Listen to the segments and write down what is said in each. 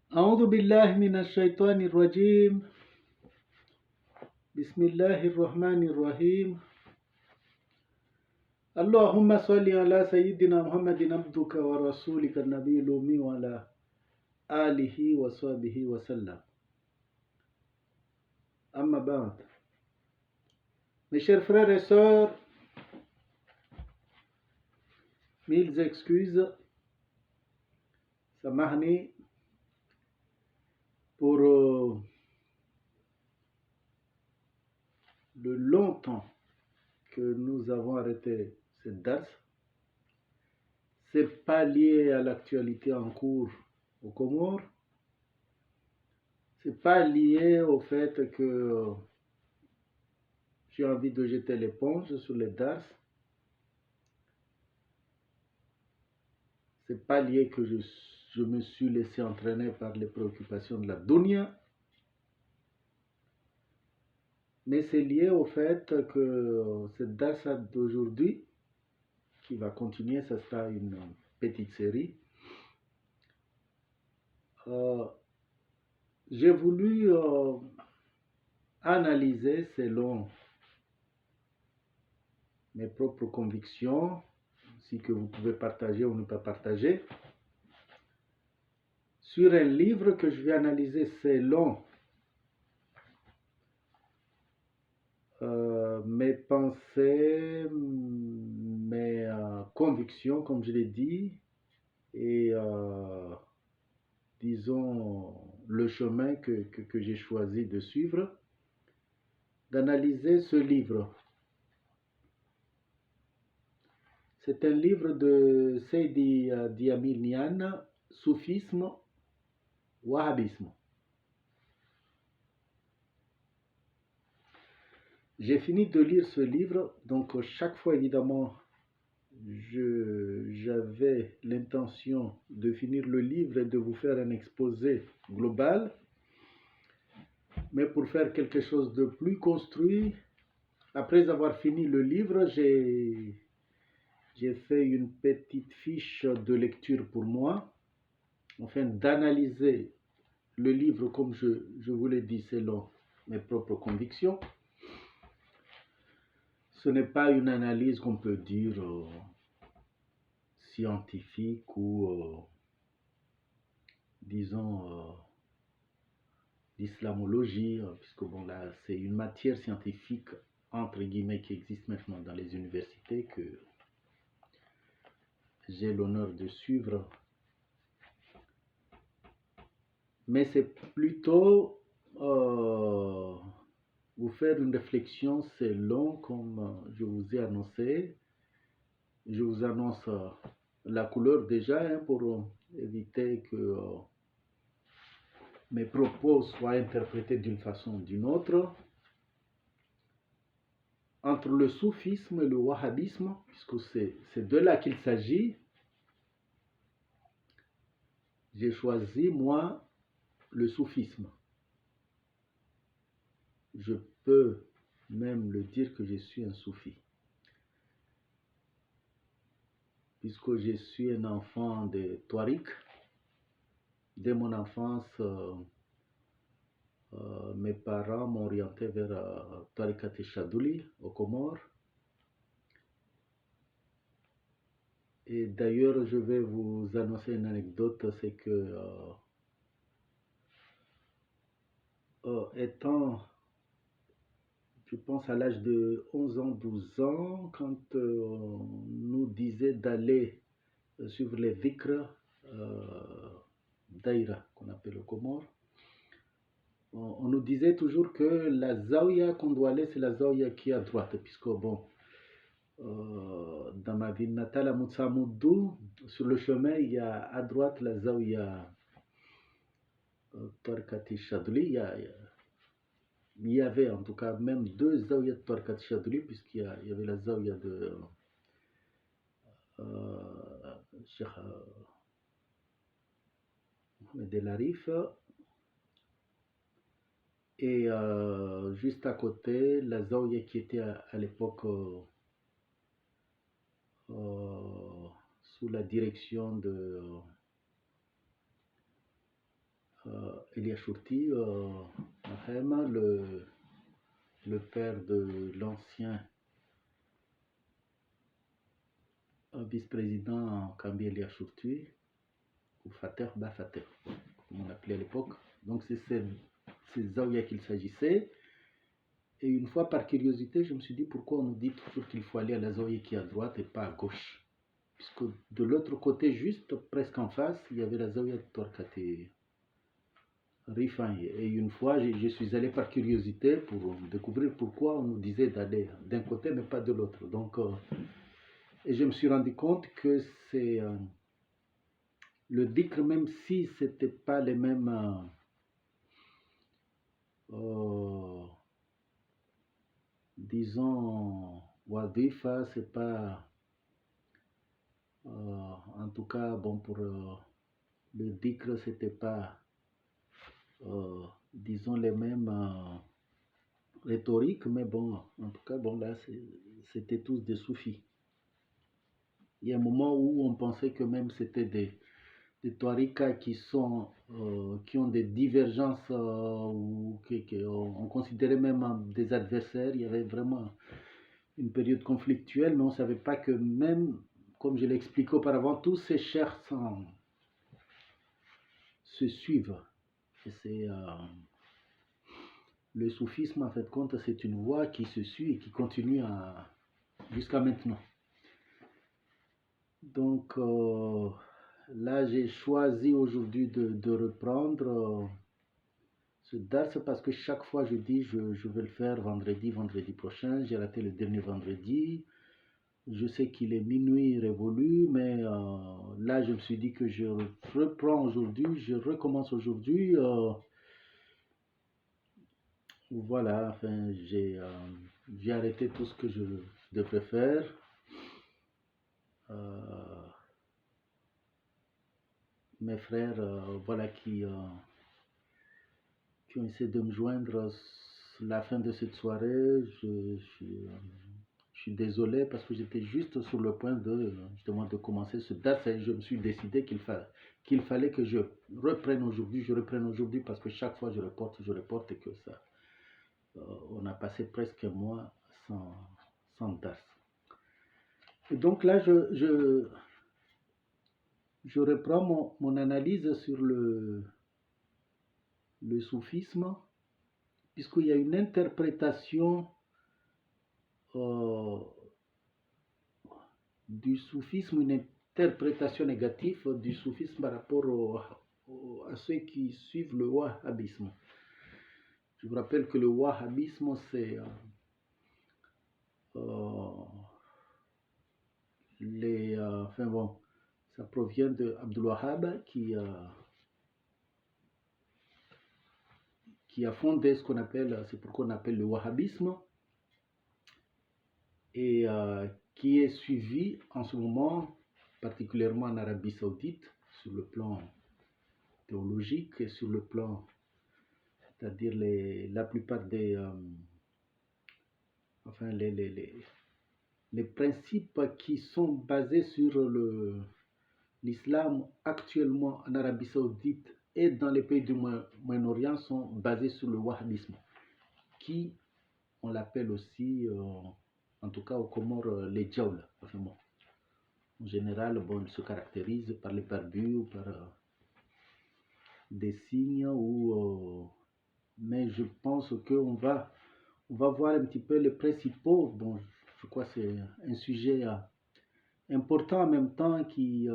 أعوذ بالله من الشيطان الرجيم. بسم الله الرحمن الرحيم. اللهم صل على سيدنا محمد عبدك ورسولك النبي الأمي وعلى آله وصحبه وسلم. أما بعد. Mes chers frères et sœurs, mille excuses, samahni, pour le longtemps que nous avons arrêté cette date. C'est pas lié à l'actualité en cours aux Comores. C'est pas lié au fait que j'ai envie de jeter l'éponge sur les DARS. C'est pas lié que je me suis laissé entraîner par les préoccupations de la dunya. Mais c'est lié au fait que cette DARS d'aujourd'hui, qui va continuer, ça sera une petite série. J'ai voulu analyser selon mes propres convictions, si que vous pouvez partager ou ne pas partager, sur un livre que je vais analyser selon mes pensées, mes convictions, comme je l'ai dit, et disons le chemin que j'ai choisi de suivre, d'analyser ce livre. C'est un livre de Seydi Djamil Niane, Soufisme, Wahhabisme. J'ai fini de lire ce livre, donc chaque fois évidemment j'avais l'intention de finir le livre et de vous faire un exposé global, mais pour faire quelque chose de plus construit, après avoir fini le livre, j'ai fait une petite fiche de lecture pour moi, afin d'analyser le livre comme je vous l'ai dit selon mes propres convictions. Ce n'est pas une analyse qu'on peut dire scientifique ou disons d'islamologie, puisque bon là c'est une matière scientifique entre guillemets qui existe maintenant dans les universités que j'ai l'honneur de suivre. Mais c'est plutôt vous faire une réflexion selon, comme je vous ai annoncé, je vous annonce la couleur déjà pour éviter que mes propos soient interprétés d'une façon ou d'une autre. Entre le soufisme et le wahhabisme, puisque c'est de là qu'il s'agit, j'ai choisi moi le soufisme. Je peux même le dire que je suis un soufi, puisque je suis un enfant de Touareg. Dès mon enfance, mes parents m'ont orienté vers Tariqat Chadouli aux Comores. Et d'ailleurs, je vais vous annoncer une anecdote, c'est que étant, je pense à l'âge de 11 ans, 12 ans, quand on nous disait d'aller suivre les dhikrs d'Aïra, qu'on appelle au Comores, on nous disait toujours que la zaouia qu'on doit aller, c'est la zaouia qui est à droite, puisque bon, dans ma ville natale à Moutsamoudou, sur le chemin, il y a à droite la zaouia Tariqat Chadouli. Il y avait en tout cas même deux zaouia de Tariqat Chadouli, puisqu'il y avait la zaouia de Cheikh Mohamed El Arif, et juste à côté la zaouia qui était à l'époque sous la direction de Eliashurti, le père de l'ancien vice-président Kambi Eliashurti, ou Fater, Fater, comme on l'appelait à l'époque. Donc c'est ces Zawiya qu'il s'agissait. Et une fois, par curiosité, je me suis dit pourquoi on nous dit toujours qu'il faut aller à la Zawiya qui est à droite et pas à gauche. Puisque de l'autre côté, juste presque en face, il y avait la Zawiya de Torkate Rifan. Et une fois, je suis allé par curiosité pour découvrir pourquoi on nous disait d'aller d'un côté mais pas de l'autre. Donc, et je me suis rendu compte que c'est le dhikr, même si c'était pas les mêmes disons wadifa, c'est pas en tout cas bon pour le dhikr, c'était pas disons les mêmes rhétoriques, mais bon, en tout cas bon là c'était tous des soufis. Il y a un moment où on pensait que même c'était des tariqas qui ont des divergences ou qu'on considérait même des adversaires. Il y avait vraiment une période conflictuelle, mais on ne savait pas que même, comme je l'ai expliqué auparavant, tous ces chers se suivent. Et c'est le soufisme, en fait, compte, c'est une voie qui se suit et qui continue jusqu'à maintenant. Donc là, j'ai choisi aujourd'hui de reprendre ce dars parce que chaque fois je dis je vais le faire vendredi prochain. J'ai raté le dernier vendredi. Je sais qu'il est minuit révolu, mais là je me suis dit que je reprends aujourd'hui, je recommence aujourd'hui. Voilà, enfin j'ai arrêté tout ce que je devrais faire. Mes frères, voilà, qui ont essayé de me joindre la fin de cette soirée. Je suis désolé parce que j'étais juste sur le point justement de commencer ce dars et je me suis décidé qu'il fallait que je reprenne aujourd'hui parce que chaque fois je reporte et que ça, on a passé presque un mois sans dars. Et donc là, je reprends mon analyse sur le soufisme, puisqu'il y a une interprétation du soufisme, une interprétation négative du soufisme par rapport à ceux qui suivent le wahhabisme. Je vous rappelle que le wahhabisme, c'est enfin bon, ça provient de Abdul Wahhab qui a fondé ce qu'on appelle, c'est pourquoi on appelle le wahhabisme, et qui est suivi en ce moment, particulièrement en Arabie Saoudite, sur le plan théologique et sur le plan, c'est-à-dire la plupart des enfin les principes qui sont basés sur l'islam actuellement en Arabie Saoudite et dans les pays du Moyen-Orient sont basés sur le wahhabisme, qui on l'appelle aussi, en tout cas aux Comores, les djawla. Enfin bon, en général, bon, ils se caractérisent par les barbus ou par des signes, mais je pense qu'on va voir un petit peu les principaux. Bon, je crois que c'est un sujet important en même temps qui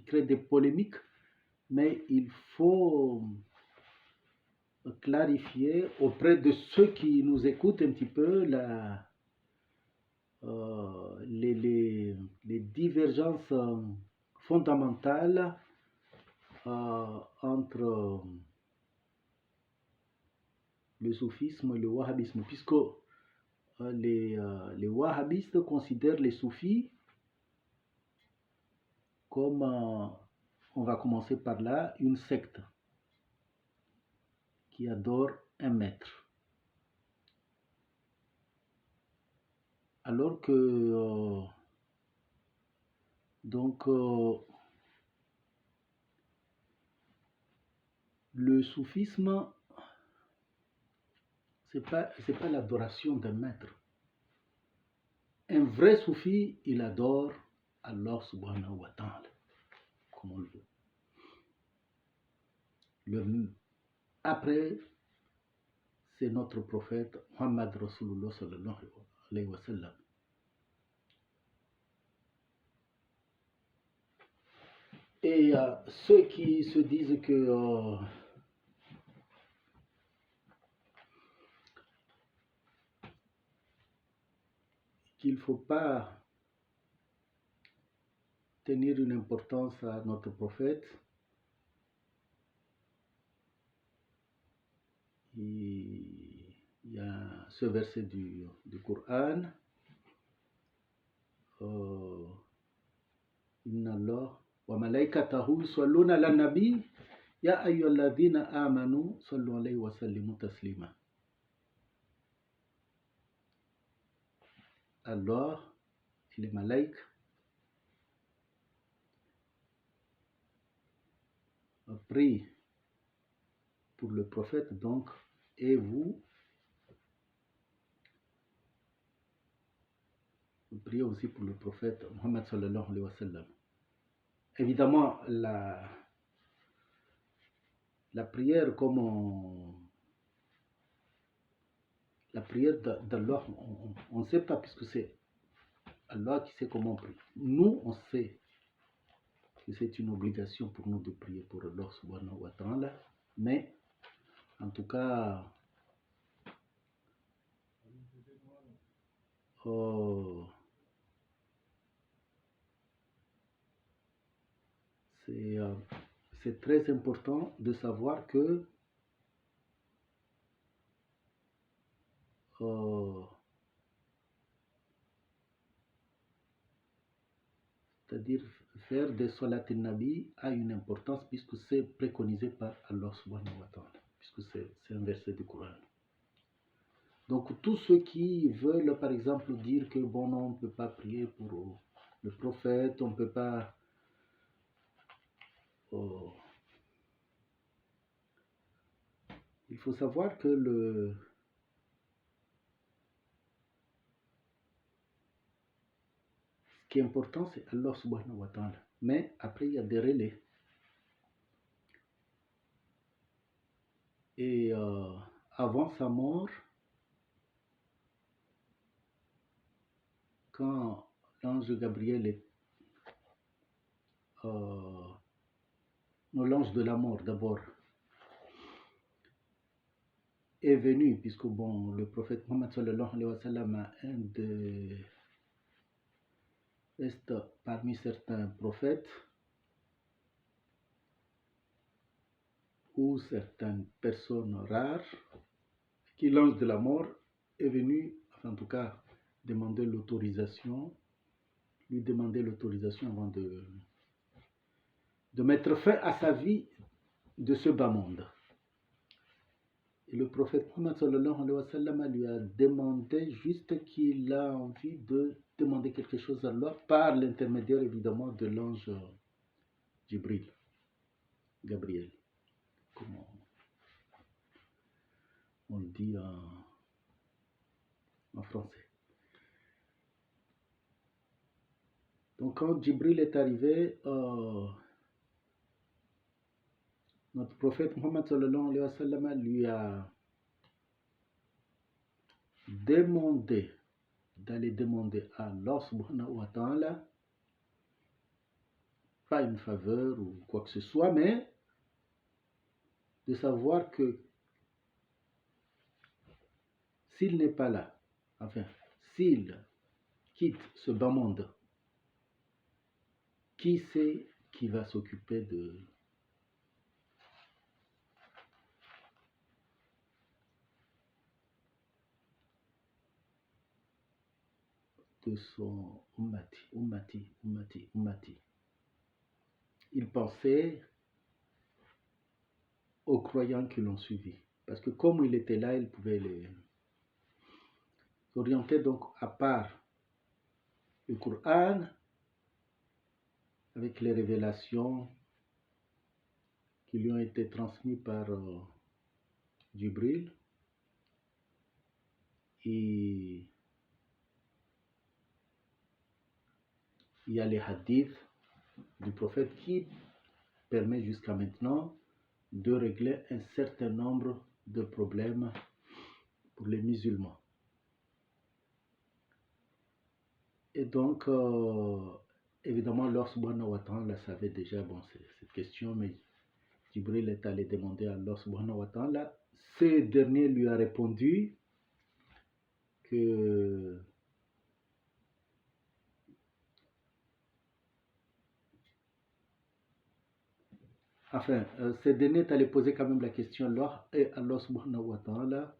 crée des polémiques, mais il faut clarifier auprès de ceux qui nous écoutent un petit peu les divergences fondamentales entre le soufisme et le wahhabisme, puisque les wahhabistes considèrent les soufis comme, on va commencer par là, une secte qui adore un maître. Alors que donc le soufisme, c'est pas l'adoration d'un maître. Un vrai soufi, il adore Allah subhanahu wa ta'ala, comme on le veut. Après, c'est notre prophète Muhammad Rasulullah sallallahu alayhi wa sallam. Et ceux qui se disent que qu'il ne faut pas tenir une importance à notre prophète, il y a ce verset du Coran, Inna Allah wa malaikatahu yusalluna ala nabi ya ayyuhalladhina amanu sallu alayhi wa sallimu taslima. Allah et les malaïques prient pour le prophète, donc, et vous priez aussi pour le prophète Muhammad sallallahu alayhi wa sallam. Évidemment, la prière, la prière d'Allah, on ne sait pas, puisque c'est Allah qui sait comment on prie. Nous, on sait que c'est une obligation pour nous de prier pour Allah subhanahu wa ta'ala, mais en tout cas, c'est très important de savoir que c'est-à-dire faire des salat al-nabi a une importance puisque c'est préconisé par Allah subhanahu wa ta'ala, puisque c'est un verset du Coran. Donc tous ceux qui veulent par exemple dire que bon non, on ne peut pas prier pour le prophète, on ne peut pas il faut savoir que ce qui est important, c'est Allah subhanahu wa ta'ala. Mais après, il y a des relais. Et avant sa mort, quand l'ange Gabriel l'ange de la mort d'abord, est venu, puisque bon, le prophète Muhammad sallallahu alayhi wa sallam reste parmi certains prophètes ou certaines personnes rares, qui l'ange de la mort est venu, enfin, en tout cas, lui demander l'autorisation avant de mettre fin à sa vie de ce bas monde. Et le prophète Muhammad sallallahu alayhi wa sallam lui a demandé juste qu'il a envie de demander quelque chose à Allah par l'intermédiaire évidemment de l'ange Gabriel, comme on le dit en français. Donc quand Jibril est arrivé, notre prophète Muhammad sallallahu alayhi wa sallam lui a demandé d'aller demander à Allah subhanahu wa ta'ala pas une faveur ou quoi que ce soit, mais de savoir que s'il n'est pas là, enfin, s'il quitte ce bas monde, qui c'est qui va s'occuper de son ummati. Il pensait aux croyants qui l'ont suivi. Parce que comme il était là, il pouvait les orienter donc à part le Coran, avec les révélations qui lui ont été transmis par Jibril. Et il y a les hadiths du prophète qui permet jusqu'à maintenant de régler un certain nombre de problèmes pour les musulmans. Et donc, évidemment, Allah subhanahu wa ta'ala savait déjà cette question, mais Jibril est allé demander à Allah subhanahu wa ta'ala. Ce dernier lui a répondu que enfin, ce dernier est allé poser quand même la question à Allah, et Allah subhanahu wa ta'ala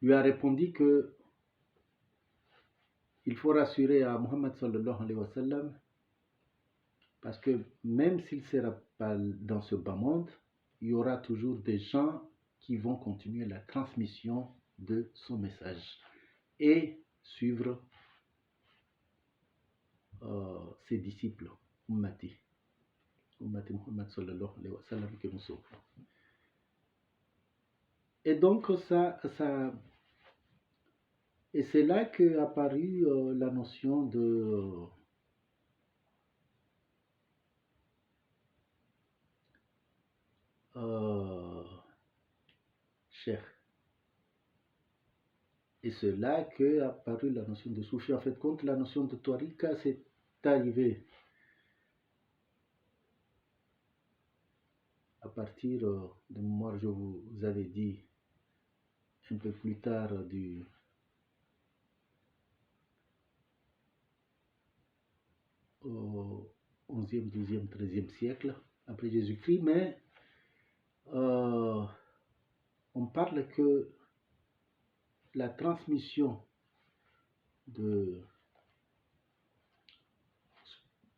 lui a répondu que il faut rassurer à Muhammad sallallahu alayhi wa sallam, parce que même s'il ne sera pas dans ce bas monde, il y aura toujours des gens qui vont continuer la transmission de son message et suivre ses disciples, Ummati Muhammad sallallahu alayhi wa sallam que nous sommes. Et donc et c'est là qu'est apparue la notion de cheikh. Et c'est là qu'est apparue la notion de soufi. En fait, contre la notion de tariqa, c'est arrivé à partir de moi, je vous avais dit un peu plus tard du au 11e, 12e, 13e siècle après Jésus-Christ, mais on parle que la transmission de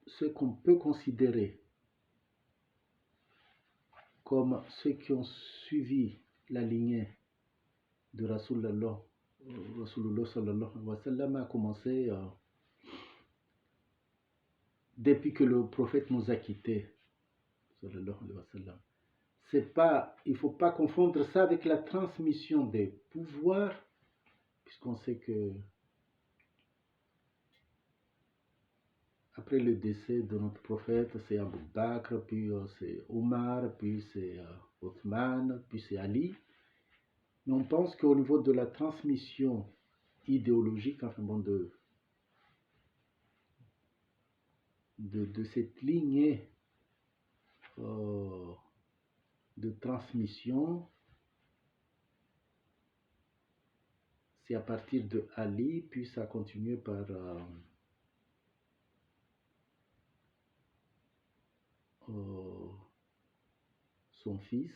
ce qu'on peut considérer comme ceux qui ont suivi la lignée de Rasulullah sallallahu alayhi wa sallam a commencé depuis que le prophète nous a quittés sallallahu alayhi wa sallam. C'est pas, il ne faut pas confondre ça avec la transmission des pouvoirs, puisqu'on sait que après le décès de notre prophète, c'est Abu Bakr, puis c'est Omar, puis c'est Othman, puis c'est Ali. Mais on pense qu'au niveau de la transmission idéologique, enfin bon, de cette lignée de transmission, c'est à partir de Ali, puis ça a continué par son fils,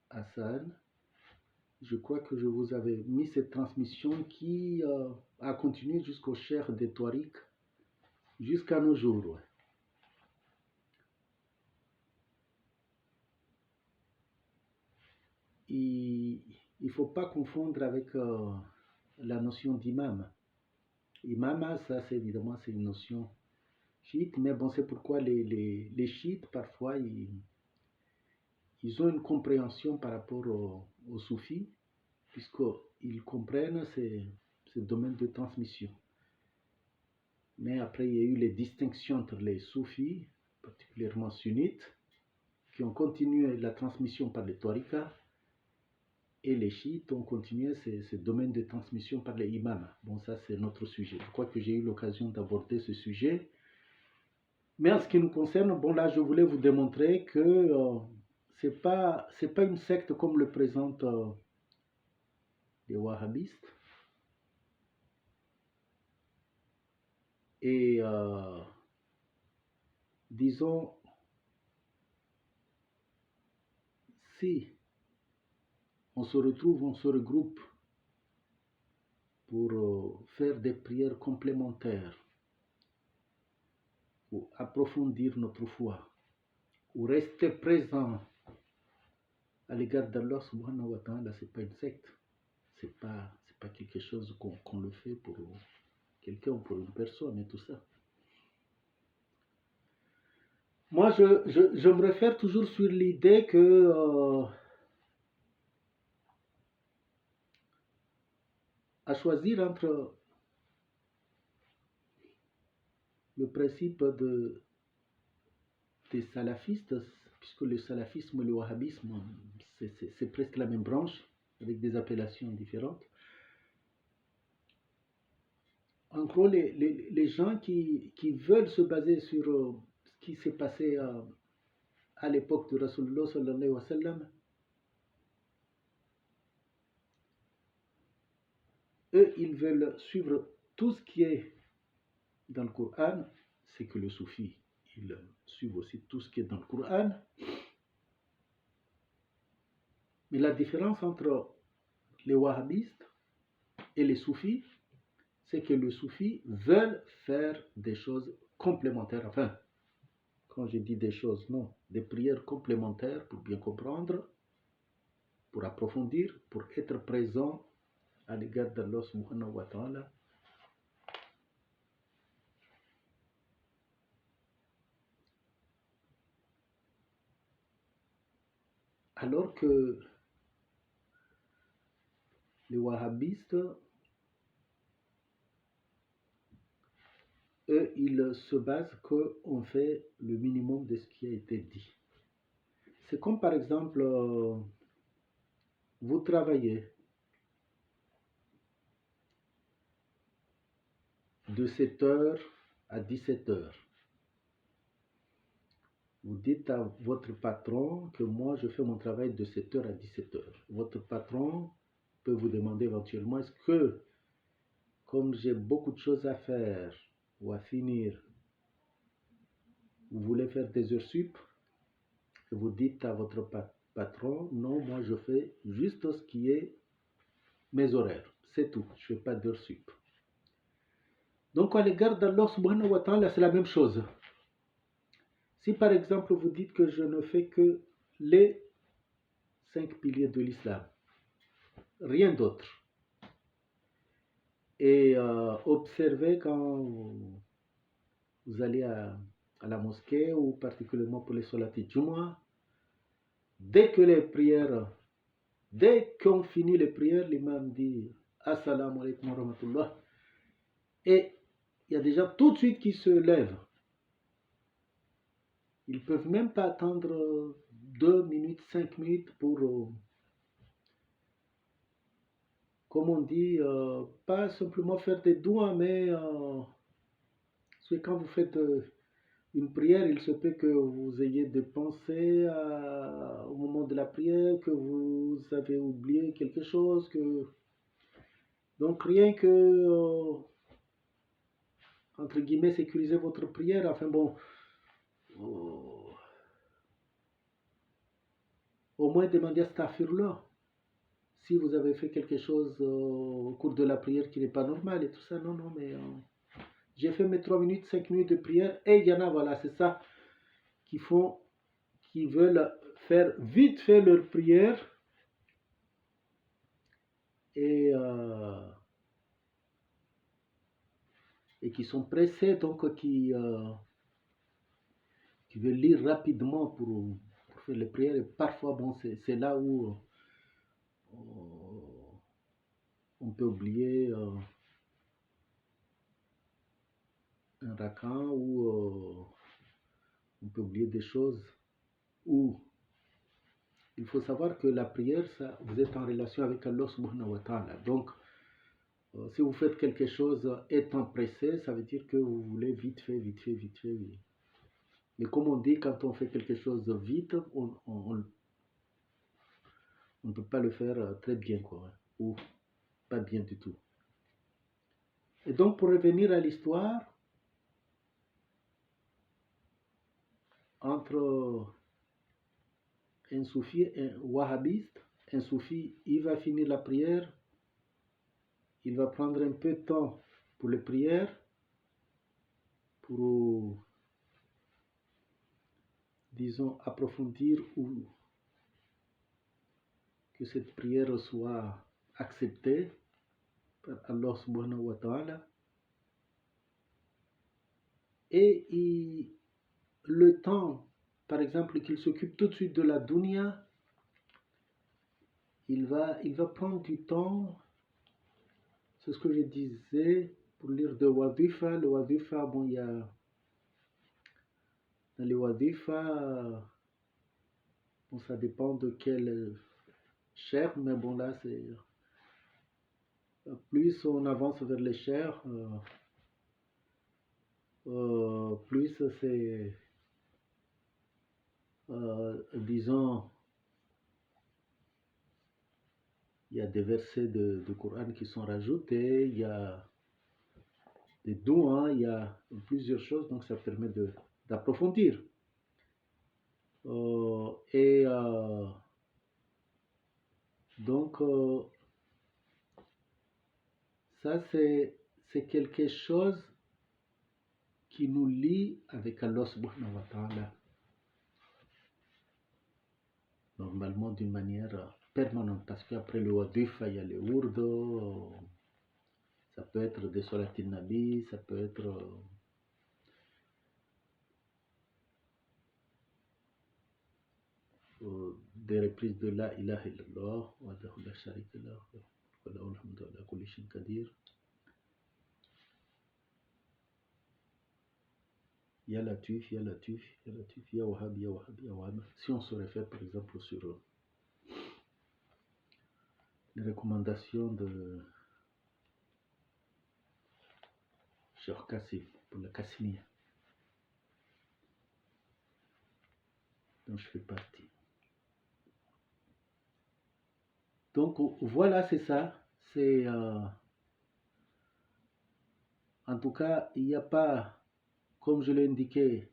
Hassan. Je crois que je vous avais mis cette transmission qui a continué jusqu'au cheikh des Touaregs, jusqu'à nos jours. Ouais. Il ne faut pas confondre avec la notion d'imam. Imam, ça c'est évidemment c'est une notion chiite, mais bon, c'est pourquoi les chiites, parfois, ils ont une compréhension par rapport aux soufis, puisqu'ils comprennent ces domaines de transmission. Mais après, il y a eu les distinctions entre les soufis, particulièrement sunnites, qui ont continué la transmission par les tariqas, et les chiites ont continué ces domaines de transmission par les imams. Bon, ça c'est notre sujet. Je crois que j'ai eu l'occasion d'aborder ce sujet. Mais en ce qui nous concerne, bon là, je voulais vous démontrer que c'est pas une secte comme le présentent les wahhabistes. Et disons, si on se retrouve, on se regroupe pour faire des prières complémentaires, ou approfondir notre foi, ou rester présent à l'égard d'Allah subhanahu wa ta'ala, c'est pas une secte. C'est pas quelque chose qu'on le fait pour quelqu'un ou pour une personne et tout ça. Moi, je me réfère toujours sur l'idée que à choisir entre le principe des salafistes, puisque le salafisme et le wahhabisme, c'est presque la même branche, avec des appellations différentes. En gros, les gens qui veulent se baser sur ce qui s'est passé à l'époque de Rasulullah sallallahu alayhi wa sallam, eux, ils veulent suivre tout ce qui est dans le Coran. C'est que le soufi, ils suivent aussi tout ce qui est dans le Coran. Mais la différence entre les wahhabistes et les soufis, c'est que les soufis veulent faire des choses complémentaires. Enfin, quand je dis des choses, non, des prières complémentaires pour bien comprendre, pour approfondir, pour être présent à l'égard d'Allah subhanahu wa ta'ala. Alors que les wahhabistes, eux, ils se basent qu'on fait le minimum de ce qui a été dit. C'est comme par exemple, vous travaillez de 7h à 17h. Vous dites à votre patron que moi je fais mon travail de 7h à 17h. Votre patron peut vous demander éventuellement, est-ce que, comme j'ai beaucoup de choses à faire ou à finir, vous voulez faire des heures sup? Et vous dites à votre patron, non, moi je fais juste ce qui est mes horaires. C'est tout, je ne fais pas d'heures sup. Donc à l'égard d'Allah subhanahu wa ta'ala, c'est la même chose. Si par exemple vous dites que je ne fais que les 5 piliers de l'islam, rien d'autre, et observez quand vous allez à la mosquée ou particulièrement pour les solati Jumu'ah, dès que les prières, dès qu'on finit les prières, l'imam dit Assalamu alaikum wa rahmatullah, et il y a déjà tout de suite qui se lèvent. Ils ne peuvent même pas attendre 2 minutes, 5 minutes pour, comme on dit, pas simplement faire des doigts, mais c'est quand vous faites une prière, il se peut que vous ayez des pensées au moment de la prière, que vous avez oublié quelque chose, donc rien que, entre guillemets, sécuriser votre prière, enfin bon, au moins demandez à Astaghfirullah. Si vous avez fait quelque chose au cours de la prière qui n'est pas normal et tout ça, non, non, mais j'ai fait mes 3 minutes, 5 minutes de prière, et il y en a, voilà, c'est ça, qui veulent faire vite fait leur prière, et, et qui sont pressés, donc qui veulent lire rapidement pour faire les prières, et parfois, bon, c'est là où on peut oublier un rakan, ou on peut oublier des choses, où il faut savoir que la prière, ça, vous êtes en relation avec Allah subhanahu wa ta'ala. Donc, si vous faites quelque chose étant pressé, ça veut dire que vous voulez vite fait, vite fait, vite fait. Oui. Mais comme on dit, quand on fait quelque chose vite, on ne peut pas le faire très bien, quoi, ou pas bien du tout. Et donc, pour revenir à l'histoire, entre un soufi et un wahhabiste, un soufi, il va finir la prière, il va prendre un peu de temps pour les prières, pour, disons, approfondir ou que cette prière soit acceptée par Allah subhanahu wa ta'ala. Et il le temps, par exemple, qu'il s'occupe tout de suite de la dunya, il va prendre du temps, c'est ce que je disais, pour lire de wadifa. Le wadifa, bon, il y a, dans les wadifa, bon, ça dépend de quel cher, mais bon, là, c'est, plus on avance vers les chers, plus c'est, disons, il y a des versets de Coran qui sont rajoutés, il y a des doigts, il y a plusieurs choses, donc ça permet d'approfondir. Et donc, ça c'est quelque chose qui nous lie avec Allah subhanahu wa ta'ala, normalement d'une manière permanente, parce qu'après le wadifa, il y a le ourdo, ça peut être des salatin nabi, ça peut être des reprises de la ilaha illallah, wa la sharika lah, wa lahu alhamdu ala kulli shay'in qadir. Ya Latif, Ya Latif, Ya Latif, Ya Wahhab, Ya Wahhab, Ya Wahhab. Si on se réfère par exemple sur les recommandations de Cheikh Kassim pour la Kassimia, dont je fais partie. Donc voilà, c'est ça. C'est en tout cas, il n'y a pas, comme je l'ai indiqué,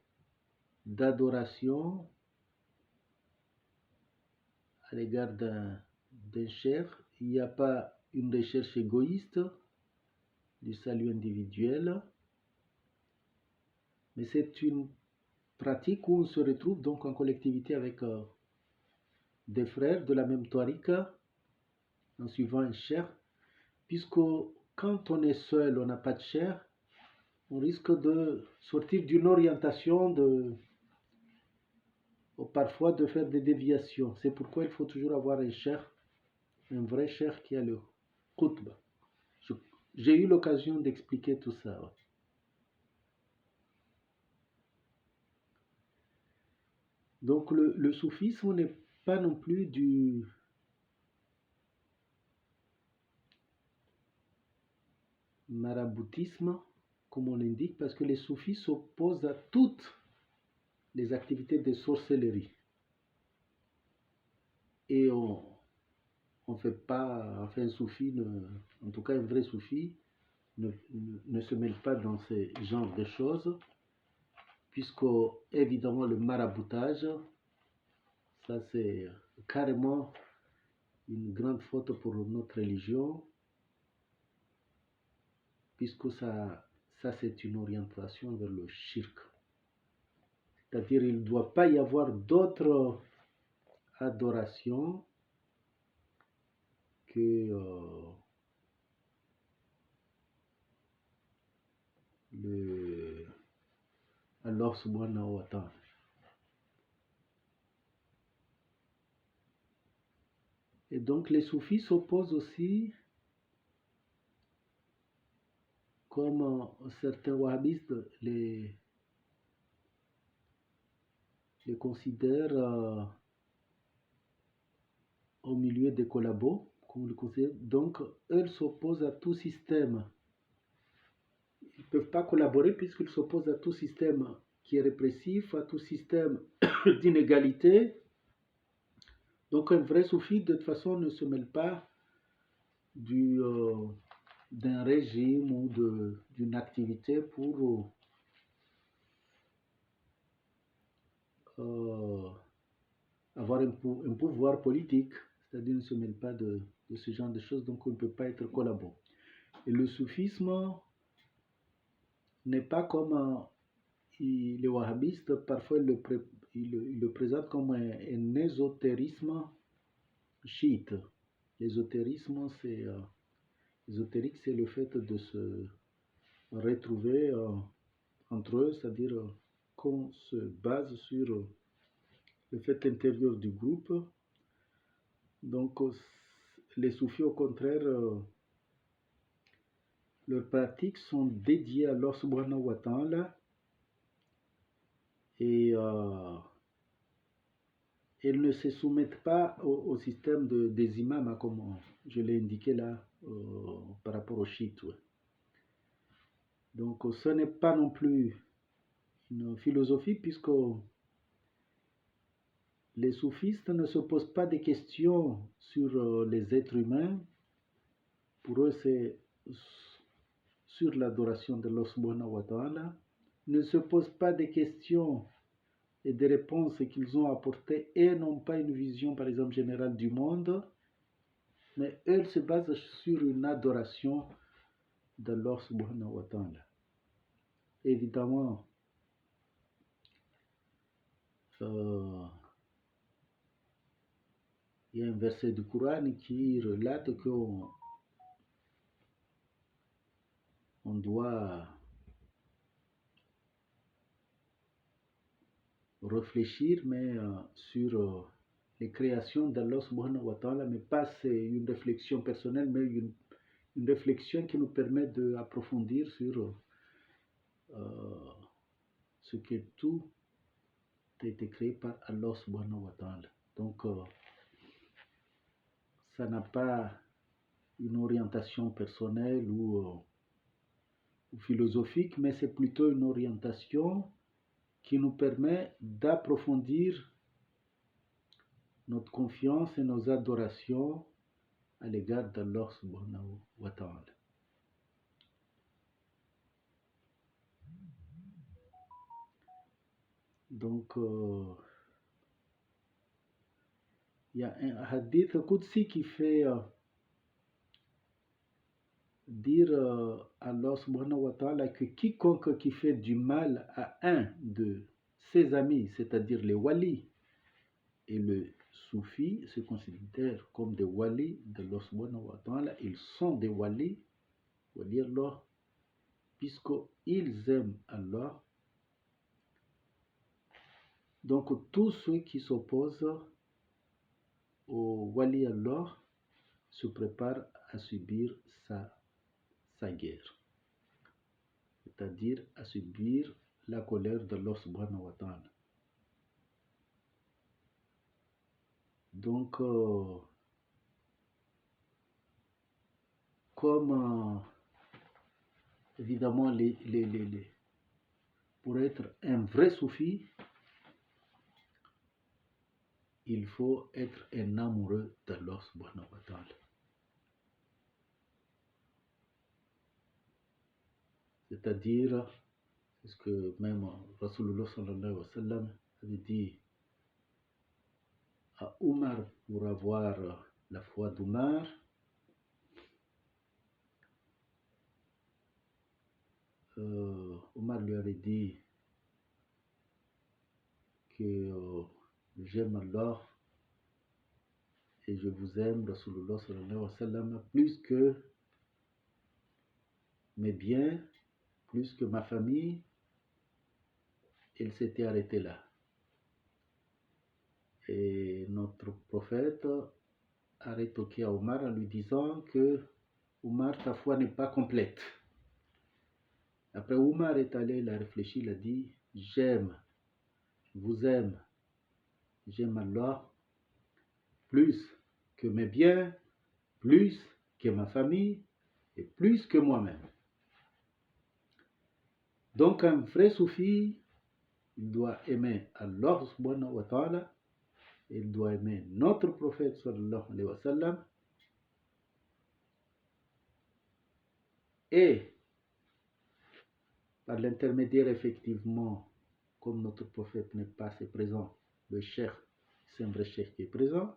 d'adoration à l'égard d'un cheikh. Il n'y a pas une recherche égoïste du salut individuel, mais c'est une pratique où on se retrouve donc en collectivité avec des frères de la même tariqa en suivant un cheikh, puisque quand on est seul, on n'a pas de cheikh, on risque de sortir d'une orientation, parfois de faire des déviations. C'est pourquoi il faut toujours avoir un cheikh, un vrai cheikh qui a le khutba. J'ai eu l'occasion d'expliquer tout ça. Ouais. Donc le soufisme n'est pas non plus du maraboutisme, comme on l'indique, parce que les soufis s'opposent à toutes les activités de sorcellerie. Et on fait pas, enfin un soufi, en tout cas un vrai soufi, ne se mêle pas dans ces genres de choses, puisque évidemment le maraboutage, ça c'est carrément une grande faute pour notre religion, puisque ça c'est une orientation vers le shirk. C'est-à-dire il ne doit pas y avoir d'autre adoration que le Allah subhanahu wa ta'ala. Et donc les soufis s'opposent aussi, comme certains wahhabistes les considèrent au milieu des collabos, comme le considèrent. Donc eux s'opposent à tout système. Ils ne peuvent pas collaborer puisqu'ils s'opposent à tout système qui est répressif, à tout système d'inégalité. Donc un vrai soufi de toute façon ne se mêle pas d'un régime ou d'une activité pour avoir un pouvoir politique, c'est-à-dire ne se mêle pas de ce genre de choses, donc on ne peut pas être collabo. Et le soufisme n'est pas comme les wahhabistes, parfois ils le présentent comme un ésotérisme chiite. L'ésotérisme, ésotérique, c'est le fait de se retrouver entre eux, c'est-à-dire puisqu'on se base sur le fait intérieur du groupe. Donc, les soufis, au contraire, leurs pratiques sont dédiées à Allah subhanahu wa ta'ala et elles ne se soumettent pas au système des imams, hein, comme je l'ai indiqué là, par rapport aux chiites. Ouais. Donc, ce n'est pas non plus une philosophie, puisque les soufistes ne se posent pas des questions sur les êtres humains. Pour eux, c'est sur l'adoration de Allah subhanahu wa ta'ala. Ne se posent pas des questions et des réponses qu'ils ont apportées et n'ont pas une vision, par exemple, générale du monde, mais eux se basent sur une adoration d'Allah subhanahu wa ta'ala. Évidemment, il y a un verset du Coran qui relate qu'on doit réfléchir mais sur les créations d'Allah subhanahu wa ta'ala, mais pas c'est une réflexion personnelle, mais une réflexion qui nous permet d'approfondir sur ce que tout a été créé par Allah subhanahu wa ta'ala. Donc, ça n'a pas une orientation personnelle ou philosophique, mais c'est plutôt une orientation qui nous permet d'approfondir notre confiance et nos adorations à l'égard d'Allah subhanahu wa ta'ala. Donc, il y a un hadith Qudsi qui fait dire à Allah subhanahu wa ta'ala que quiconque qui fait du mal à un de ses amis, c'est-à-dire les walis et le soufi, se considèrent comme des walis d'Allah subhanahu wa ta'ala. Ils sont des walis, wali Allah, puisqu'ils aiment Allah. Donc tous ceux qui s'opposent au wali Allah se préparent à subir sa guerre, c'est-à-dire à subir la colère d'Allah subhanahu wa ta'ala. Donc, comme évidemment pour être un vrai soufi, il faut être un amoureux d'Allah subhanahu wa ta'ala. C'est-à-dire, c'est ce que même Rasulullah sallallahu alayhi wa sallam avait dit à Omar pour avoir la foi d'Omar. Omar lui avait dit que j'aime Allah et je vous aime, Rasulullah sallallahu alayhi wa sallam, plus que mes biens, plus que ma famille. Il s'était arrêté là. Et notre prophète a rétorqué à Omar en lui disant que Omar, ta foi n'est pas complète. Après, Omar est allé, il a réfléchi, il a dit, j'aime, je vous aime, j'aime Allah plus que mes biens, plus que ma famille et plus que moi-même. Donc un vrai soufi, il doit aimer Allah subhanahu wa ta'ala, il doit aimer notre prophète sallallahu alayhi wa sallam, et par l'intermédiaire, effectivement, comme notre prophète n'est pas assez présent, le cheikh, c'est un vrai cheikh qui est présent,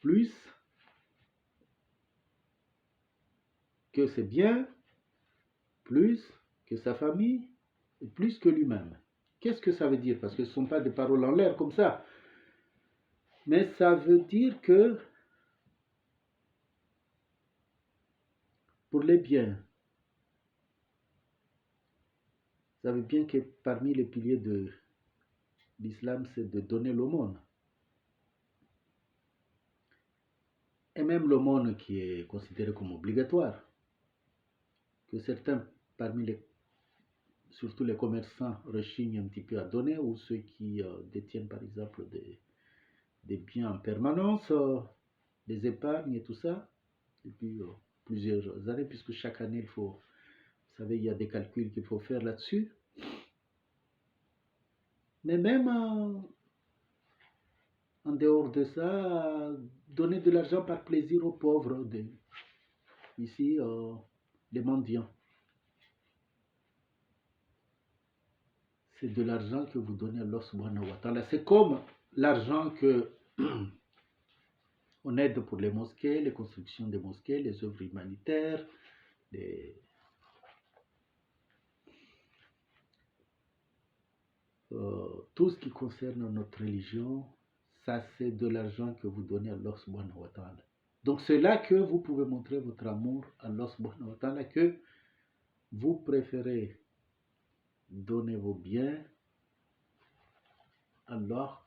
plus que ses biens, plus que sa famille, et plus que lui-même. Qu'est-ce que ça veut dire? Parce que ce ne sont pas des paroles en l'air comme ça. Mais ça veut dire que pour les biens, savez bien que parmi les piliers de l'islam, c'est de donner l'aumône. Et même l'aumône qui est considérée comme obligatoire, que certains parmi surtout les commerçants rechignent un petit peu à donner, ou ceux qui détiennent par exemple des biens en permanence, des épargnes et tout ça, depuis plusieurs années, puisque chaque année, il faut, vous savez, il y a des calculs qu'il faut faire là-dessus. Mais même en dehors de ça, donner de l'argent par plaisir aux pauvres, ici, les mendiants. C'est de l'argent que vous donnez à Allah subhanahu wa ta'ala. C'est comme l'argent que on aide pour les mosquées, les constructions des mosquées, les œuvres humanitaires, tout ce qui concerne notre religion, ça c'est de l'argent que vous donnez à Allah subhanahu wa ta'ala. Donc c'est là que vous pouvez montrer votre amour à Allah subhanahu wa ta'ala, que vous préférez donner vos biens alors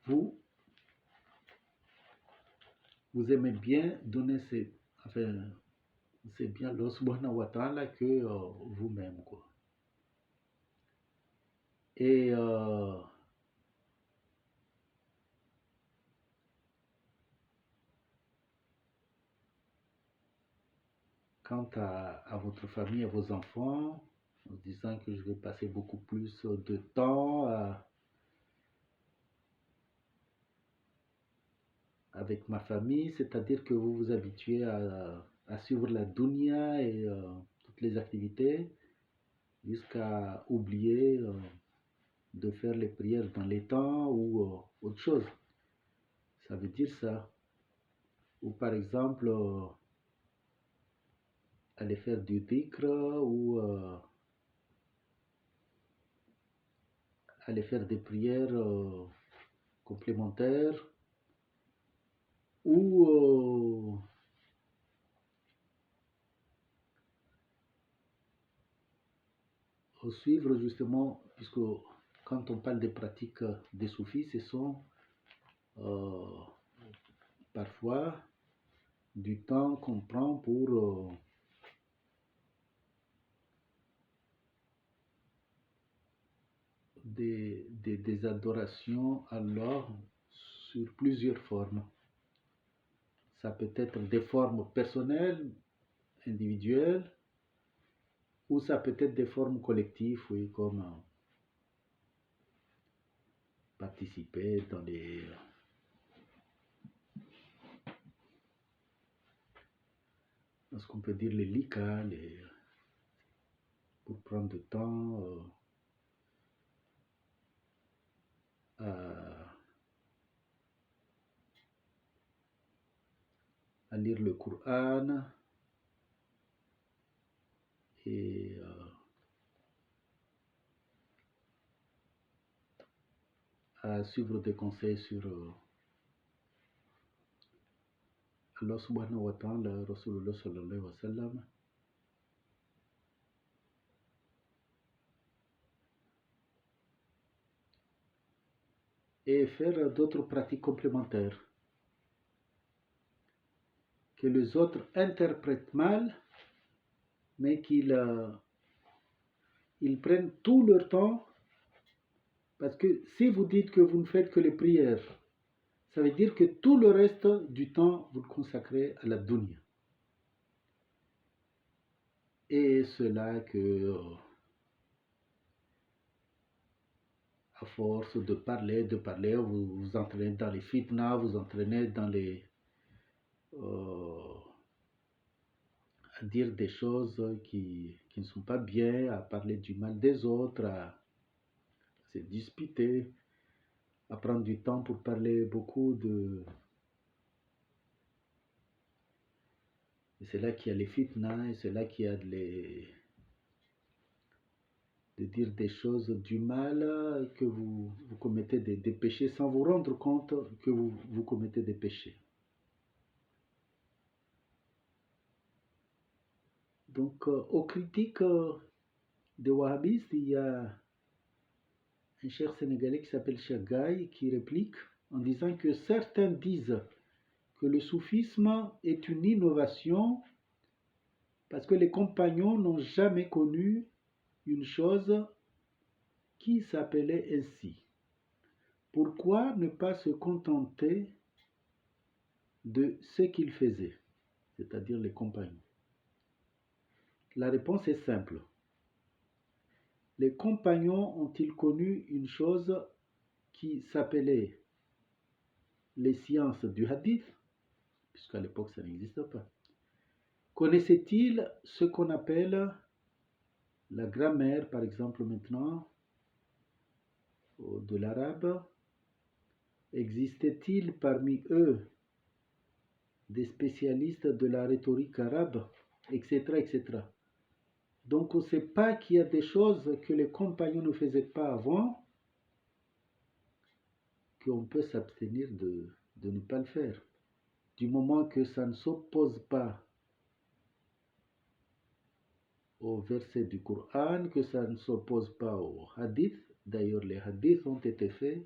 que vous aimez bien donner ces biens à Allah subhanahu wa ta'ala que vous-même, quoi. Et quant à votre famille, à vos enfants, en disant que je vais passer beaucoup plus de temps avec ma famille, c'est-à-dire que vous vous habituez à suivre la dunya et toutes les activités jusqu'à oublier de faire les prières dans les temps ou autre chose. Ça veut dire ça. Ou par exemple, aller faire du dhikr ou aller faire des prières complémentaires ou suivre justement, puisque quand on parle des pratiques des soufis, ce sont parfois du temps qu'on prend pour des adorations à Allah sur plusieurs formes. Ça peut être des formes personnelles, individuelles, ou ça peut être des formes collectives, oui, comme participer dans ce qu'on peut dire les likas, pour prendre du temps à lire le Coran et à suivre des conseils sur Allah subhanahu wa ta'ala, Rasulullah sallallahu alayhi wa sallam. Et faire d'autres pratiques complémentaires que les autres interprètent mal, mais qu'ils prennent tout leur temps, parce que si vous dites que vous ne faites que les prières, ça veut dire que tout le reste du temps, vous le consacrez à la dunya. Et cela que, à force de parler, vous vous entraînez dans les fitnas, vous entraînez dans à dire des choses qui ne sont pas bien, à parler du mal des autres, à se disputer, à prendre du temps pour parler beaucoup Et c'est là qu'il y a les fitnas, et c'est là qu'il y a de dire des choses du mal, que vous commettez des péchés sans vous rendre compte que vous commettez des péchés. Donc, aux critiques, des wahhabistes, il y a un cher sénégalais qui s'appelle Cheikh Gaï qui réplique en disant que certains disent que le soufisme est une innovation parce que les compagnons n'ont jamais connu une chose qui s'appelait ainsi. Pourquoi ne pas se contenter de ce qu'ils faisaient, c'est-à-dire les compagnons? La réponse est simple. Les compagnons ont-ils connu une chose qui s'appelait les sciences du hadith, puisqu'à l'époque ça n'existe pas? Connaissaient-ils ce qu'on appelle la grammaire, par exemple maintenant, de l'arabe? Existait-il parmi eux des spécialistes de la rhétorique arabe, etc., etc. Donc on ne sait pas qu'il y a des choses que les compagnons ne faisaient pas avant, qu'on peut s'abstenir de ne pas le faire. Du moment que ça ne s'oppose pas au verset du Coran, que ça ne s'oppose pas au hadith. D'ailleurs, les hadiths ont été faits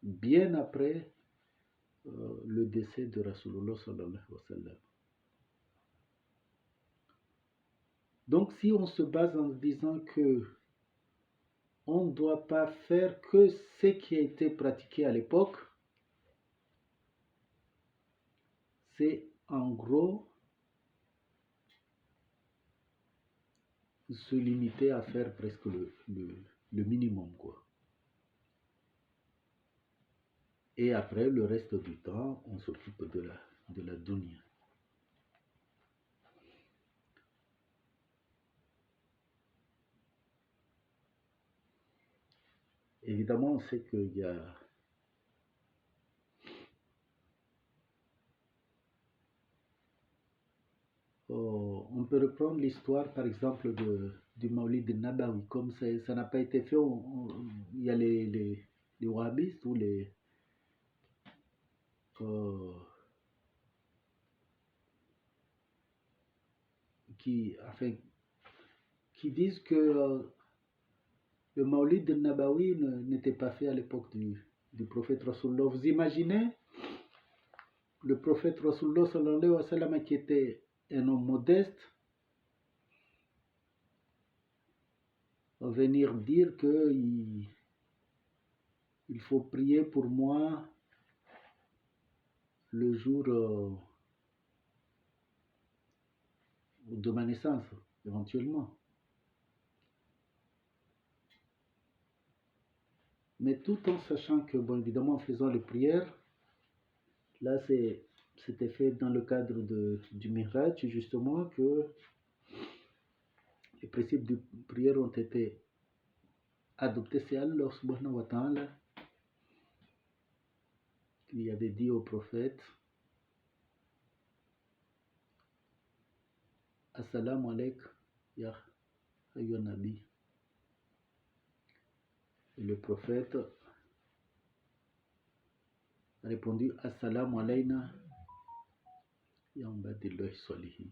bien après le décès de Rasulullah sallallahu alayhi wa sallam. Donc si on se base en disant que on ne doit pas faire que ce qui a été pratiqué à l'époque, c'est en gros se limiter à faire presque le minimum, quoi. Et après, le reste du temps, on s'occupe de la dunya. Évidemment, on sait qu'il y a on peut reprendre l'histoire, par exemple, du Maulid Nabawi. Comme ça n'a pas été fait, il y a les wahhabistes ou euh, enfin, qui disent que le Maulid Nabawi n'était pas fait à l'époque du prophète Rasulullah. Vous imaginez le prophète Rasulullah sallallahu alayhi wa sallam, qui était un homme modeste, venir dire que il faut prier pour moi le jour de ma naissance, éventuellement. Mais tout en sachant que, bon, évidemment, en faisant les prières, là, c'était fait dans le cadre du Mihraj, justement, que les principes de prière ont été adoptés. C'est Allah subhanahu wa ta'ala qui avait dit au prophète: Assalamu alaikum, ya ayyuhan nabi. Et le prophète a répondu: Assalamu alayna, ya ibadillahi salihin.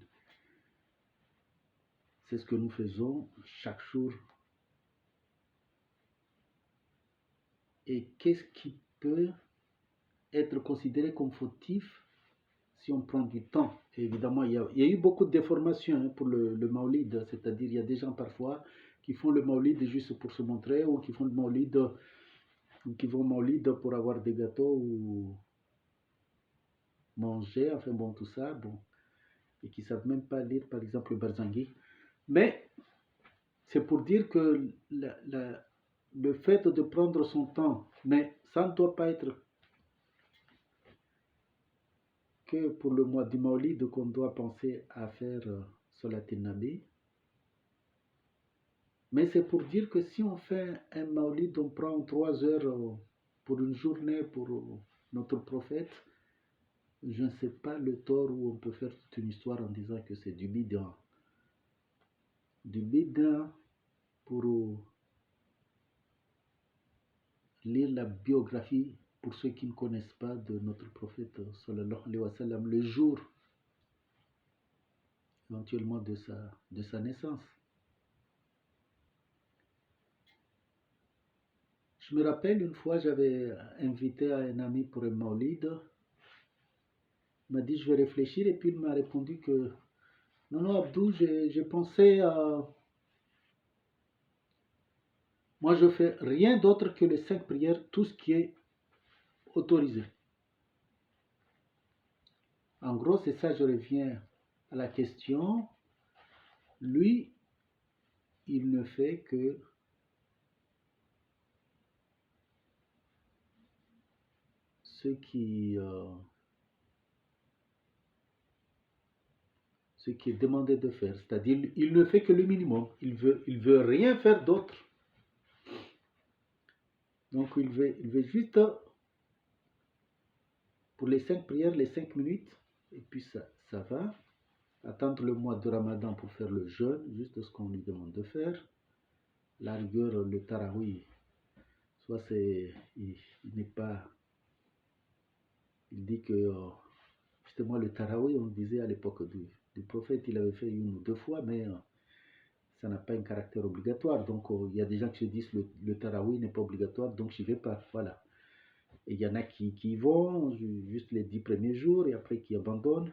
C'est ce que nous faisons chaque jour. Et qu'est-ce qui peut être considéré comme fautif si on prend du temps? Et évidemment, il y a eu beaucoup de déformations pour le maulid, c'est-à-dire il y a des gens parfois qui font le maulid juste pour se montrer, ou qui font le maulid, ou qui vont au maulid pour avoir des gâteaux ou manger, enfin bon, tout ça, bon, et qui ne savent même pas lire par exemple le Barzangi. Mais c'est pour dire que le fait de prendre son temps, mais ça ne doit pas être que pour le mois du Maulid qu'on doit penser à faire Salat al-Nabi. Mais c'est pour dire que si on fait un Maulid, on prend 3 heures pour une journée pour notre prophète, je ne sais pas le tort où on peut faire toute une histoire en disant que c'est du bid'a. Du bid'a pour lire la biographie, pour ceux qui ne connaissent pas, de notre prophète sallallahu alayhi wa sallam, le jour éventuellement de sa naissance. Je me rappelle une fois, j'avais invité un ami pour un maulid. Il m'a dit je vais réfléchir et puis il m'a répondu que non, non, Abdou, j'ai pensé à. Moi, je fais rien d'autre que les 5 prières, tout ce qui est autorisé. En gros, c'est ça, je reviens à la question. Lui, il ne fait que ce qui est demandé de faire. C'est-à-dire, il ne fait que le minimum. Il veut rien faire d'autre. Donc, il veut juste, pour les 5 prières, les 5 minutes, et puis ça va. Attendre le mois de Ramadan pour faire le jeûne, juste ce qu'on lui demande de faire. La rigueur, le tarawi, soit il n'est pas, il dit que, justement, le tarawi, on disait à l'époque du prophète, il avait fait 1 ou 2 fois, mais ça n'a pas un caractère obligatoire. Donc, il y a des gens qui se disent le tarawi n'est pas obligatoire, donc j'y vais pas. Voilà. Et il y en a qui y vont juste les 10 premiers jours et après qui abandonnent.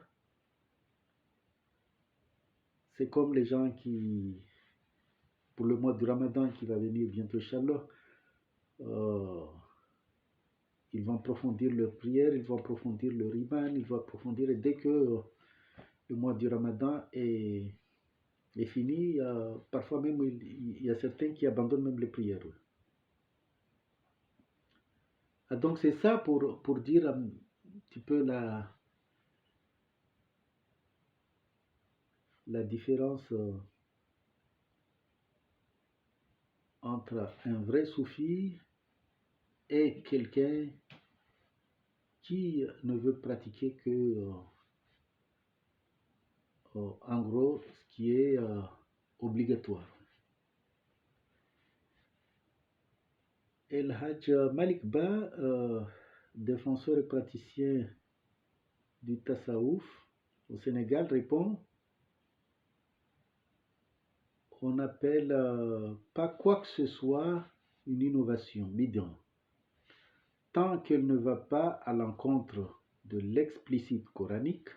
C'est comme les gens qui, pour le mois du Ramadan qui va venir bientôt, Inch'Allah, ils vont approfondir leur prière, ils vont approfondir leur iman, ils vont approfondir, et dès que le mois du Ramadan est fini, parfois même il y a certains qui abandonnent même les prières. Ah, donc c'est ça pour dire un petit peu la différence entre un vrai soufi et quelqu'un qui ne veut pratiquer que, en gros, ce qui est obligatoire. El Hajj Malik Ba, défenseur et praticien du Tassaouf au Sénégal, répond: on n'appelle pas quoi que ce soit une innovation, bidon, tant qu'elle ne va pas à l'encontre de l'explicite coranique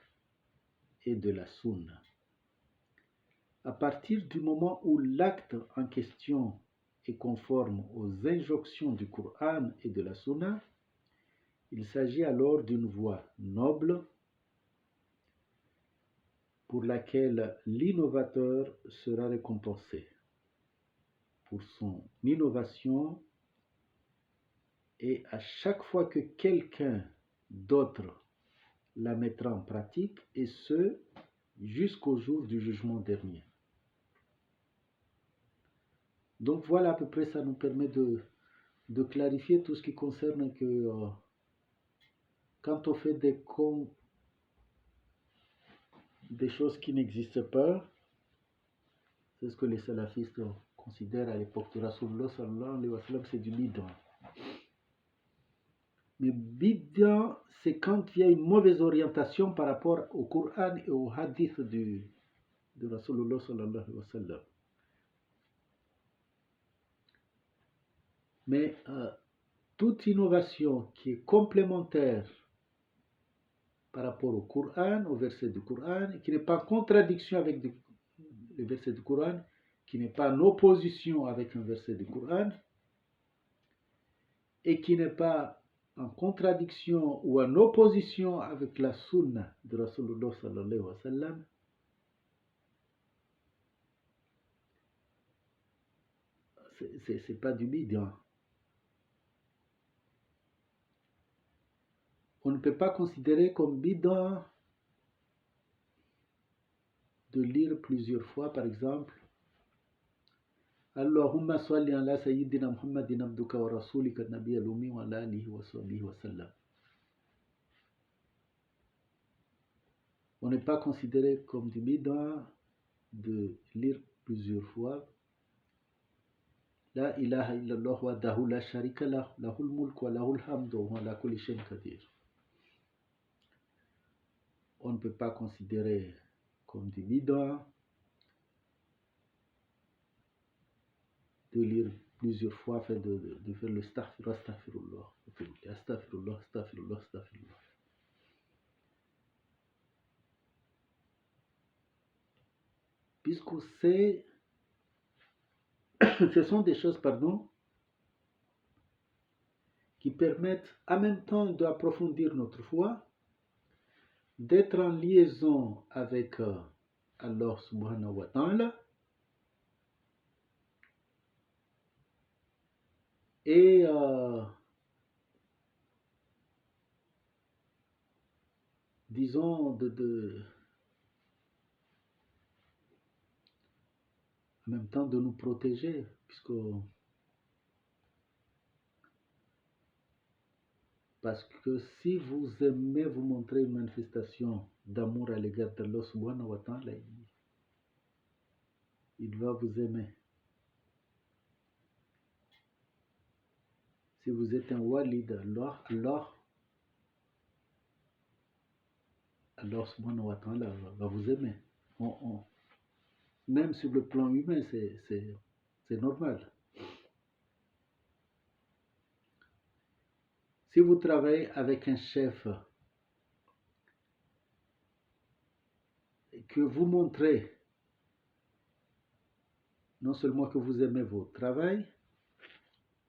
et de la sunna. À partir du moment où l'acte en question est conforme aux injonctions du Coran et de la sunna, il s'agit alors d'une voie noble pour laquelle l'innovateur sera récompensé pour son innovation, et à chaque fois que quelqu'un d'autre la mettra en pratique, et ce, jusqu'au jour du jugement dernier. Donc voilà, à peu près, ça nous permet de clarifier tout ce qui concerne que quand on fait des choses qui n'existent pas, c'est ce que les salafistes considèrent à l'époque de Rasulullah sallallahu alayhi wa sallam, c'est du bid'ah. Mais bid'ah, c'est quand il y a une mauvaise orientation par rapport au Coran et au hadith de Rasulullah sallallahu alayhi wa sallam. Mais toute innovation qui est complémentaire par rapport au Coran, au verset du Coran, qui n'est pas en contradiction avec le verset du Coran, qui n'est pas en opposition avec un verset du Coran, et qui n'est pas en contradiction ou en opposition avec la sunna de Rasulullah sallallahu alayhi wa sallam, c'est pas du bid'ah. On ne peut pas considérer comme bid'ah de lire plusieurs fois, par exemple, Allahumma salli ala sayyidina Muhammadin abduka wa rasulika nabiyal ummi wa ala alihi wa sahbihi wa sallam. On n'est pas considéré comme du bid'ah de lire plusieurs fois La ilaha illallah wa dahu la sharika lah, lahul mulk wa lahul hamdu wa ala kulli shay'in qadir. On ne peut pas considérer comme du bid'ah de lire plusieurs fois afin de faire le astaghfirullah, astaghfirullah, astaghfirullah, astaghfirullah, astaghfirullah. Puisque ce sont des choses, pardon, qui permettent en même temps d'approfondir notre foi, d'être en liaison avec Allah subhanahu wa ta'ala, et disons en même temps de nous protéger, puisque parce que si vous aimez vous montrer une manifestation d'amour à l'égard d'Allah subhanahu wa ta'ala, il va vous aimer. Si vous êtes un wali d'Allah, Allah subhanahu wa ta'ala va vous aimer. Même sur le plan humain, c'est normal. Si vous travaillez avec un chef que vous montrez non seulement que vous aimez votre travail,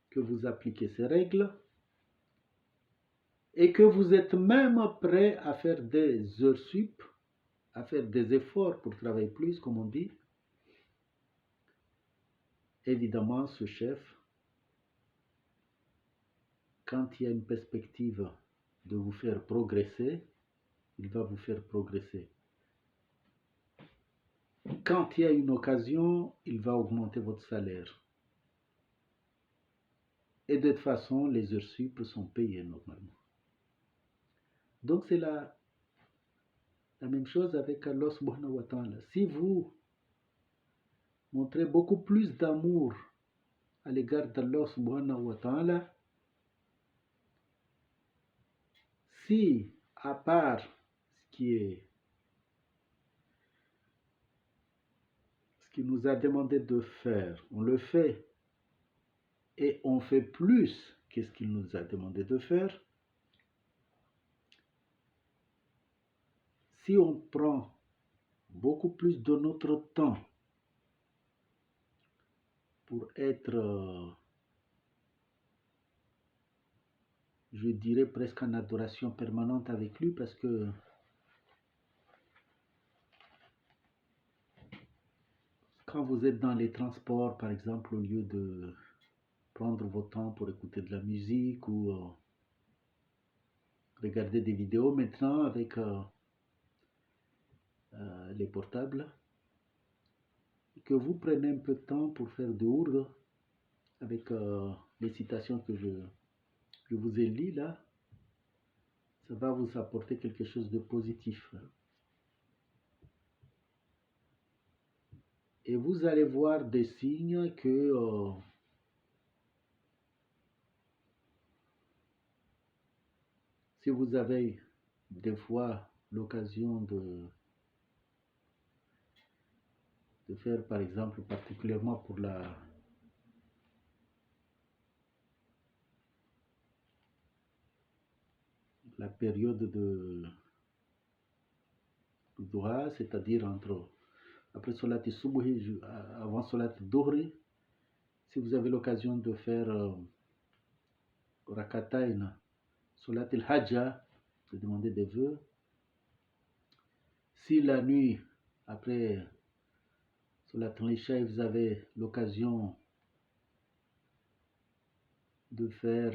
que vous appliquez ces règles, et que vous êtes même prêt à faire des heures sup, à faire des efforts pour travailler plus, comme on dit, évidemment, ce chef, quand il y a une perspective de vous faire progresser, il va vous faire progresser. Quand il y a une occasion, il va augmenter votre salaire. Et de toute façon, les heures sup sont payées normalement. Donc c'est la même chose avec Allah subhanahu wa ta'ala. Si vous montrez beaucoup plus d'amour à l'égard d'Allah subhanahu wa ta'ala, si à part ce qui nous a demandé de faire, on le fait, et on fait plus que ce qu'il nous a demandé de faire, si on prend beaucoup plus de notre temps pour être, je dirais presque en adoration permanente avec lui, parce que quand vous êtes dans les transports, par exemple, au lieu de prendre votre temps pour écouter de la musique ou regarder des vidéos, maintenant avec les portables, que vous prenez un peu de temps pour faire de ourde avec les citations que je vous ai lues là, ça va vous apporter quelque chose de positif. Et vous allez voir des signes que si vous avez des fois l'occasion de faire, par exemple, particulièrement pour la période de Duha, c'est-à-dire après Salat Subhi, avant Salat Dhuhri, si vous avez l'occasion de faire Rakatayn, Salat al-Hajja, de demander des vœux. Si la nuit, après Salat al-Isha, vous avez l'occasion de faire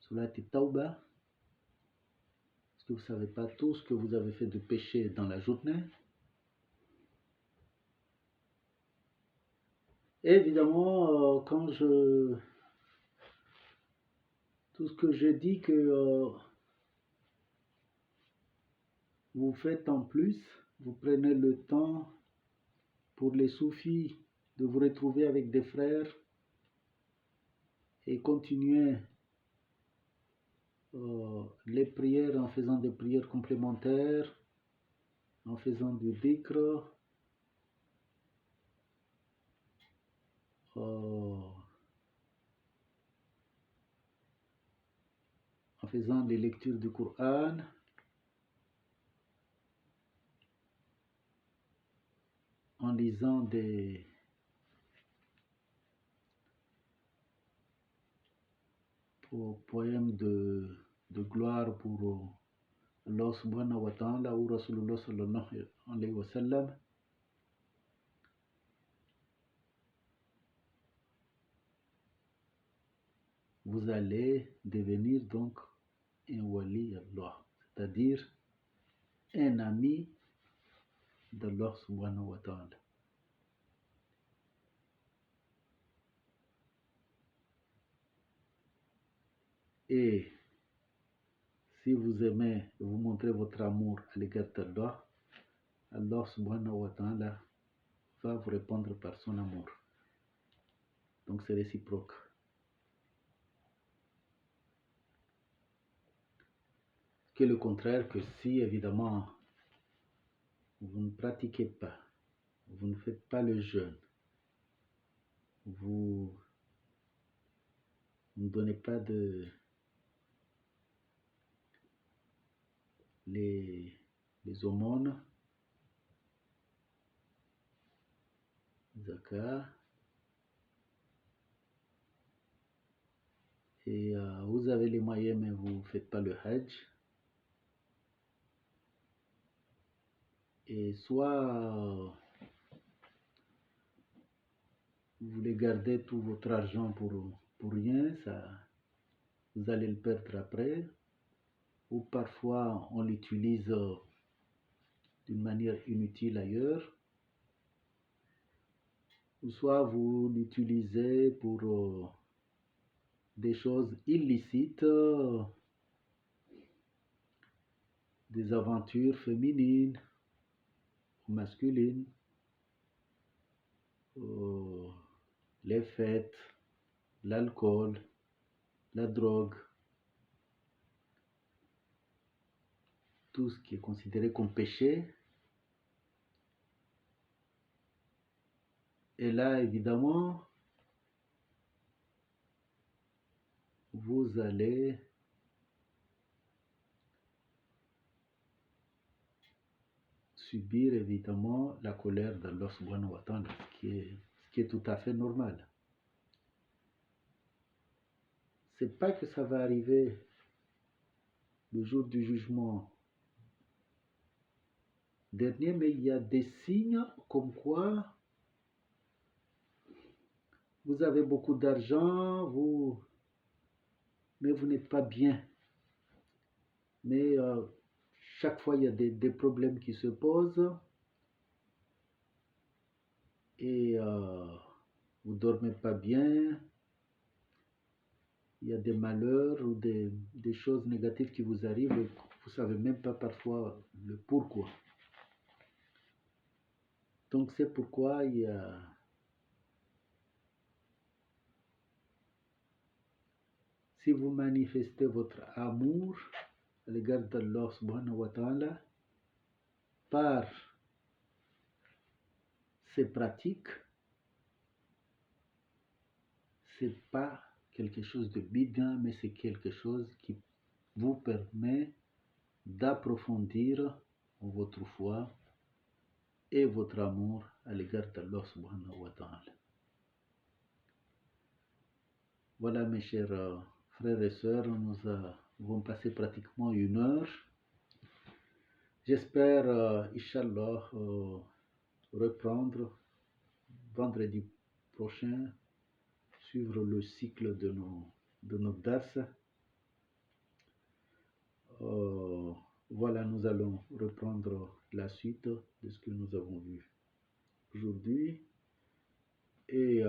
Salat al-Tawbah, parce que vous ne savez pas tout ce que vous avez fait de péché dans la journée. Et évidemment, quand tout ce que je dis que vous faites en plus, vous prenez le temps pour les soufis de vous retrouver avec des frères et continuer les prières en faisant des prières complémentaires, en faisant du dhikr, en faisant les lectures du Coran, en lisant des poèmes de gloire pour Allah subhanahu wa ta'ala ou Rasulullah sallallahu alayhi wa sallam, vous allez devenir donc un wali Allah, c'est-à-dire un ami d'Allah subhanahu wa ta'ala. Et si vous aimez, vous montrez votre amour à l'égard d'Allah, Allah subhanahu wa ta'ala va vous répondre par son amour. Donc c'est réciproque. Ce qui est le contraire que si évidemment vous ne pratiquez pas, vous ne faites pas le jeûne, vous ne donnez pas les aumônes, zakat, et vous avez les moyens mais vous ne faites pas le hajj, et soit vous voulez garder tout votre argent pour rien, ça, vous allez le perdre après, ou parfois on l'utilise d'une manière inutile ailleurs, ou soit vous l'utilisez pour des choses illicites, des aventures féminines ou masculines, les fêtes, l'alcool, la drogue, tout ce qui est considéré comme péché. Et là, évidemment, vous allez subir évidemment la colère d'Allah subhanahu wa ta'ala, ce qui est tout à fait normal. C'est pas que ça va arriver le jour du jugement dernier, mais il y a des signes comme quoi vous avez beaucoup d'argent, mais vous n'êtes pas bien. Mais chaque fois, il y a des problèmes qui se posent et vous ne dormez pas bien. Il y a des malheurs ou des choses négatives qui vous arrivent et vous ne savez même pas parfois le pourquoi. Donc c'est pourquoi si vous manifestez votre amour à l'égard d'Allah subhanahu wa ta'ala par ces pratiques, c'est pas quelque chose de bidon, mais c'est quelque chose qui vous permet d'approfondir votre foi et votre amour à l'égard d'Allah subhanahu wa ta'ala. Voilà mes chers frères et sœurs, nous avons passé pratiquement 1 heure. J'espère, Inch'Allah, reprendre vendredi prochain, suivre le cycle de nos dars. Voilà, nous allons reprendre la suite de ce que nous avons vu aujourd'hui. Et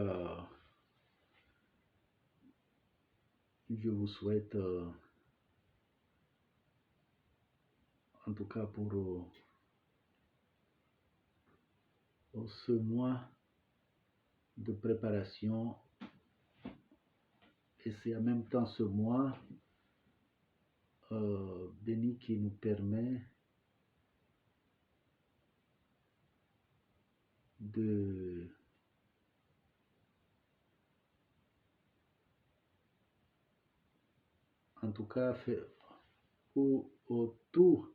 je vous souhaite, en tout cas pour ce mois de préparation, et c'est en même temps ce mois béni qui nous permet de en tout cas, tous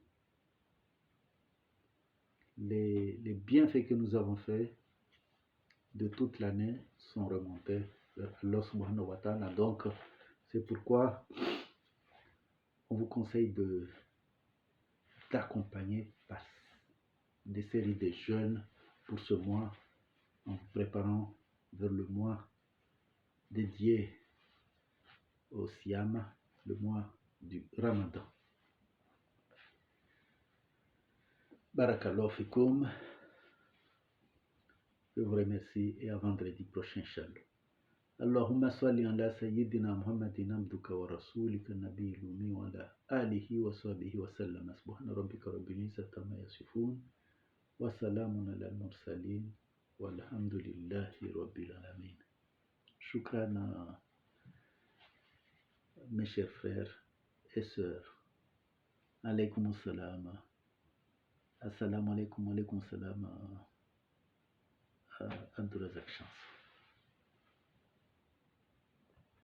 les bienfaits que nous avons faits de toute l'année sont remontés vers Allah subhanahu wa ta'ala. Donc, c'est pourquoi on vous conseille d'accompagner par des séries de jeûnes pour ce mois, en vous préparant vers le mois dédié au Siyam, le mois du Ramadan. Barakallahu fikoum. Je vous remercie et à vendredi prochain, Inch'Allah. اللهم صل على سيدنا محمد عبدك ورسولك النبي الأمي وعلى آله وصحبه وسلم. سبحان ربك رب العزة عما يصفون وسلام على المرسلين والحمد لله رب العالمين. شكرا mes chers frères et sœurs. Alaykoum salam. Assalamu alaikum, alaykoum salam. Abdulrazak Chance.